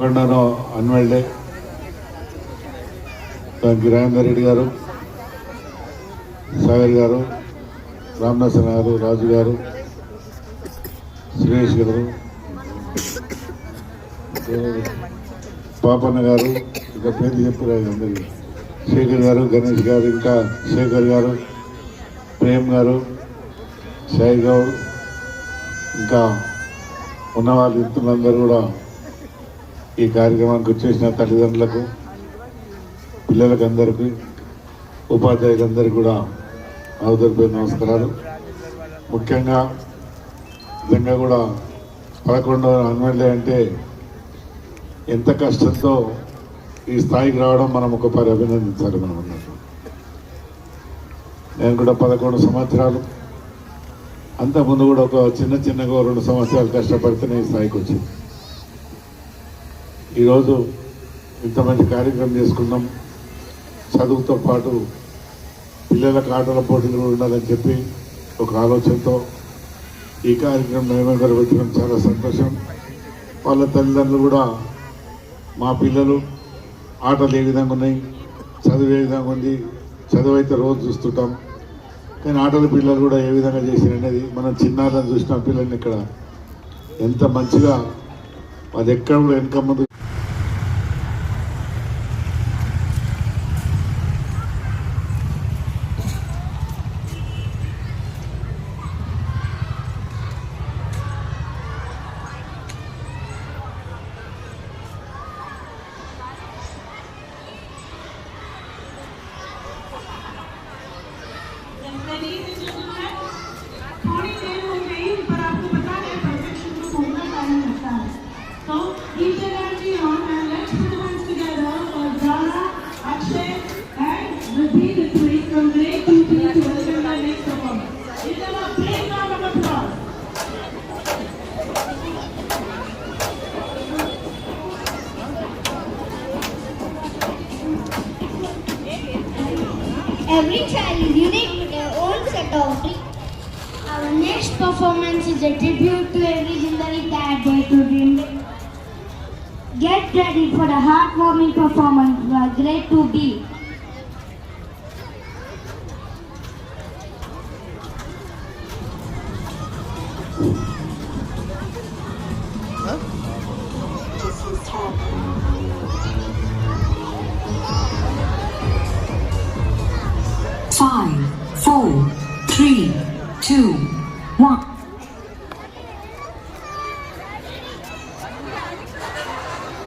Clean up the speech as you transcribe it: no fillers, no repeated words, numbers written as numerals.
11వ annual day దానికి రాజేందర్ రెడ్డి గారు, సాగర్ గారు, రామనాథన్ గారు, రాజు గారు, సురేష్ గారు, పాపన్న గారు, ఇంకా పేరు చెప్పారు అందరికీ, శేఖర్ గారు, గణేష్ గారు, ఇంకా శేఖర్ గారు, ప్రేమ్ గారు, సాయి గౌడ్, ఇంకా ఉన్న వాళ్ళు ఇంతులందరూ కూడా ఈ కార్యక్రమానికి వచ్చేసిన తల్లిదండ్రులకు, పిల్లలకు అందరికీ, ఉపాధ్యాయులందరికీ కూడా అవతరిపోయిన నమస్కారాలు. ముఖ్యంగా నిజంగా కూడా 11వ యాన్యువల్ డే అంటే ఎంత కష్టంతో ఈ స్థాయికి రావడం మనం ఒకసారి అభినందించాలి. మనం అన్నట్టు నేను కూడా 11 సంవత్సరాలు, అంతకుముందు కూడా ఒక చిన్నగా 2 సంవత్సరాలు కష్టపడితేనే ఈ స్థాయికి వచ్చింది. ఈరోజు ఇంత మంచి కార్యక్రమం చేసుకున్నాం. చదువుతో పాటు పిల్లలకు ఆటల పోటీలు ఉండాలని చెప్పి ఒక ఆలోచనతో ఈ కార్యక్రమం మేము నిర్వహించడం చాలా సంతోషం. వాళ్ళ తల్లిదండ్రులు కూడా మా పిల్లలు ఆటలు ఏ విధంగా ఉన్నాయి, చదువు ఏ విధంగా ఉంది, చదువు అయితే రోజు చూస్తుంటాం, కానీ ఆటల పిల్లలు కూడా ఏ విధంగా చేశారనేది మనం చిన్నారులను చూసిన పిల్లల్ని ఇక్కడ ఎంత మంచిగా అది ఎక్కడ కూడా వెనక ముందు थोड़ी देर हो गई पर आपको पता है परफेक्ट शुरू होने का टाइम लगता है. So keep the energy on and let's put hands together for Zara, Akshay and Riddhi Ritwik from grade 2B to welcome their next performer. Give them a big round of applause. Every child is unique with their own set of traits. Our next performance is a tribute to every Zindagi that day to dream. Get ready for the heartwarming performance by grade 2B. Five, four, three, two,